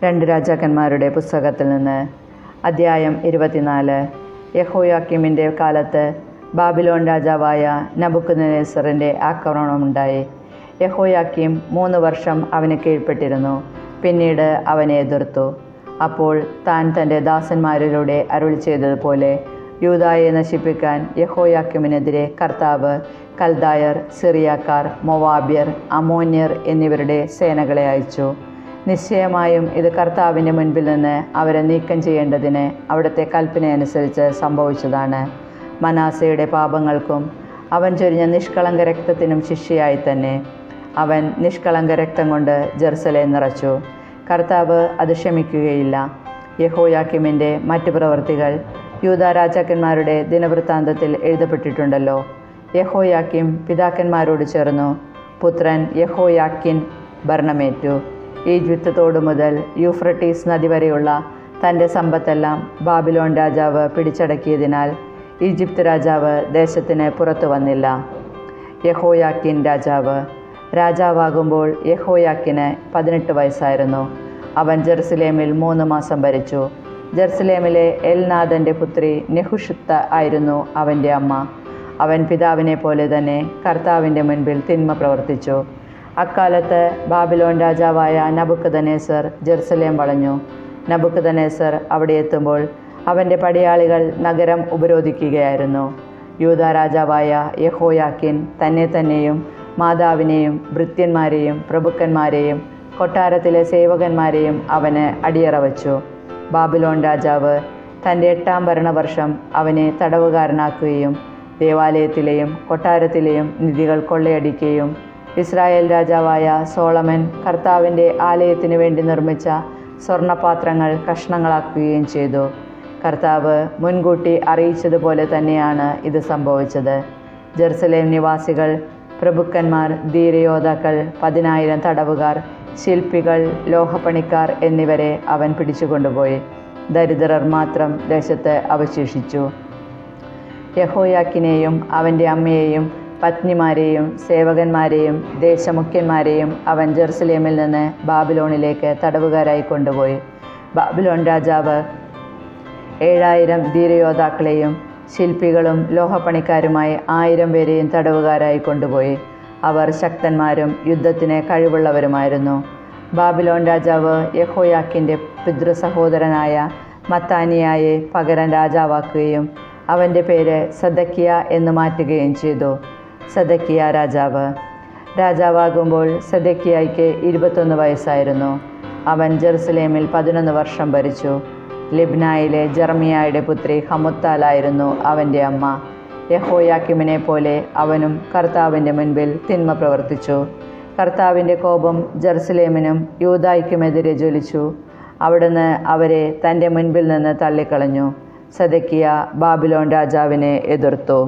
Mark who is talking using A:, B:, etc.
A: രണ്ട് രാജാക്കന്മാരുടെ പുസ്തകത്തിൽ നിന്ന് അദ്ധ്യായം 24. യെഹോയാക്കീമിൻ്റെ കാലത്ത് ബാബിലോൺ രാജാവായ നബൂഖദ്നേസറിൻ്റെ ആക്രമണമുണ്ടായി. യെഹോയാക്കീം 3 വർഷം അവന് കീഴ്പ്പെട്ടിരുന്നു. പിന്നീട് അവനെ എതിർത്തു. അപ്പോൾ താൻ തൻ്റെ ദാസന്മാരിലൂടെ അരുളി ചെയ്തതുപോലെ യൂദായെ നശിപ്പിക്കാൻ യെഹോയാക്കീമിനെതിരെ കർത്താവ് കൽദായർ, സിറിയാക്കാർ, മൊവാബ്യർ, അമ്മോന്യർ എന്നിവരുടെ സേനകളെ അയച്ചു. നിശ്ചയമായും ഇത് കർത്താവിൻ്റെ മുൻപിൽ നിന്ന് അവരെ നീക്കം ചെയ്യേണ്ടതിന് അവിടുത്തെ കൽപ്പനയനുസരിച്ച് സംഭവിച്ചതാണ്. മനാസയുടെ പാപങ്ങൾക്കും അവൻ ചൊരിഞ്ഞ നിഷ്കളങ്ക രക്തത്തിനും ശിക്ഷയായി തന്നെ അവൻ നിഷ്കളങ്ക രക്തം കൊണ്ട് ജെറുസലേം നിറച്ചു. കർത്താവ് അത് ക്ഷമിക്കുകയില്ല. യെഹോയാക്കീമിൻ്റെ മറ്റ് പ്രവൃത്തികൾ യൂദാ രാജാക്കന്മാരുടെ ദിനവൃത്താന്തത്തിൽ എഴുതപ്പെട്ടിട്ടുണ്ടല്ലോ. യെഹോയാക്കീം പിതാക്കന്മാരോട് ചേർന്നു. പുത്രൻ യെഹോയാക്കിൻ ഭരണമേറ്റു. ഈജിപ്ത് തോട് മുതൽ യൂഫ്രട്ടീസ് നദി വരെയുള്ള തൻ്റെ സമ്പത്തെല്ലാം ബാബിലോൺ രാജാവ് പിടിച്ചടക്കിയതിനാൽ ഈജിപ്ത് രാജാവ് ദേശത്തിന് പുറത്തു വന്നില്ല. യെഹോയാക്കിൻ രാജാവാകുമ്പോൾ യെഹോയാക്കിന് 18 വയസ്സായിരുന്നു. അവൻ ജെറുസലേമിൽ 3 മാസം ഭരിച്ചു. ജെറുസലേമിലെ എൽനാഥൻ്റെ പുത്രി നെഹുഷത്ത ആയിരുന്നു അവൻ്റെ അമ്മ. അവൻ പിതാവിനെ പോലെ തന്നെ കർത്താവിൻ്റെ മുൻപിൽ തിന്മ പ്രവർത്തിച്ചു. അക്കാലത്ത് ബാബിലോൺ രാജാവായ നബൂഖദ്നേസർ ജെറുസലേം വളഞ്ഞു. നബൂഖദ്നേസർ അവിടെ എത്തുമ്പോൾ അവൻ്റെ പടയാളികൾ നഗരം ഉപരോധിക്കുകയായിരുന്നു. യൂദാ രാജാവായ യെഹോയാക്കിൻ തന്നെയും മാതാവിനെയും ഭൃത്യന്മാരെയും പ്രഭുക്കന്മാരെയും കൊട്ടാരത്തിലെ സേവകന്മാരെയും അവന് അടിയറ വച്ചു. ബാബിലോൺ രാജാവ് തൻ്റെ 8-ാം ഭരണവർഷം അവനെ തടവുകാരനാക്കുകയും ദേവാലയത്തിലെയും കൊട്ടാരത്തിലെയും നിധികൾ കൊള്ളയടിക്കുകയും ഇസ്രായേൽ രാജാവായ സോളമൻ കർത്താവിൻ്റെ ആലയത്തിനു വേണ്ടി നിർമ്മിച്ച സ്വർണ്ണപാത്രങ്ങൾ കഷ്ണങ്ങളാക്കുകയും ചെയ്തു. കർത്താവ് മുൻകൂട്ടി അറിയിച്ചതുപോലെ തന്നെയാണ് ഇത് സംഭവിച്ചത്. ജെറുസലേം നിവാസികൾ, പ്രഭുക്കന്മാർ, ധീരയോദ്ധാക്കൾ, 10,000 തടവുകാർ, ശില്പികൾ, ലോഹപ്പണിക്കാർ എന്നിവരെ അവൻ പിടിച്ചുകൊണ്ടുപോയി. ദരിദ്രർ മാത്രം ദേശത്ത് അവശേഷിച്ചു. യെഹോയാക്കിനെയും അവൻ്റെ അമ്മയെയും പത്നിമാരെയും സേവകന്മാരെയും ദേശമുഖ്യന്മാരെയും അവൻ ജെറുസലേമിൽ നിന്ന് ബാബിലോണിലേക്ക് തടവുകാരായി കൊണ്ടുപോയി. ബാബിലോൺ രാജാവ് 7,000 ധീരയോദ്ധാക്കളെയും ശില്പികളും ലോഹപ്പണിക്കാരുമായി 1,000 പേരെയും തടവുകാരായി കൊണ്ടുപോയി. അവർ ശക്തന്മാരും യുദ്ധത്തിന് കഴിവുള്ളവരുമായിരുന്നു. ബാബിലോൺ രാജാവ് യെഹോയാക്കിൻ്റെ പിതൃസഹോദരനായ മത്താനിയായെ പകരം രാജാവാക്കുകയും അവൻ്റെ പേര് സെദക്കിയ എന്ന് മാറ്റുകയും ചെയ്തു. സെദക്കിയ രാജാവാകുമ്പോൾ സെദക്കിയായ്ക്ക് 21 വയസ്സായിരുന്നു. അവൻ ജെറുസലേമിൽ 11 വർഷം ഭരിച്ചു. ലിബ്നായിലെ ജെറമിയായുടെ പുത്രി ഹമുത്താലായിരുന്നു അവൻ്റെ അമ്മ. യെഹോയാക്കീമിനെ പോലെ അവനും കർത്താവിൻ്റെ മുൻപിൽ തിന്മ പ്രവർത്തിച്ചു. കർത്താവിൻ്റെ കോപം ജെറുസലേമിനും യൂദായ്ക്കുമെതിരെ ജ്വലിച്ചു. അവിടുന്ന് അവരെ തൻ്റെ മുൻപിൽ നിന്ന് തള്ളിക്കളഞ്ഞു. സെദക്കിയ ബാബിലോൺ രാജാവിനെ എതിർത്തു.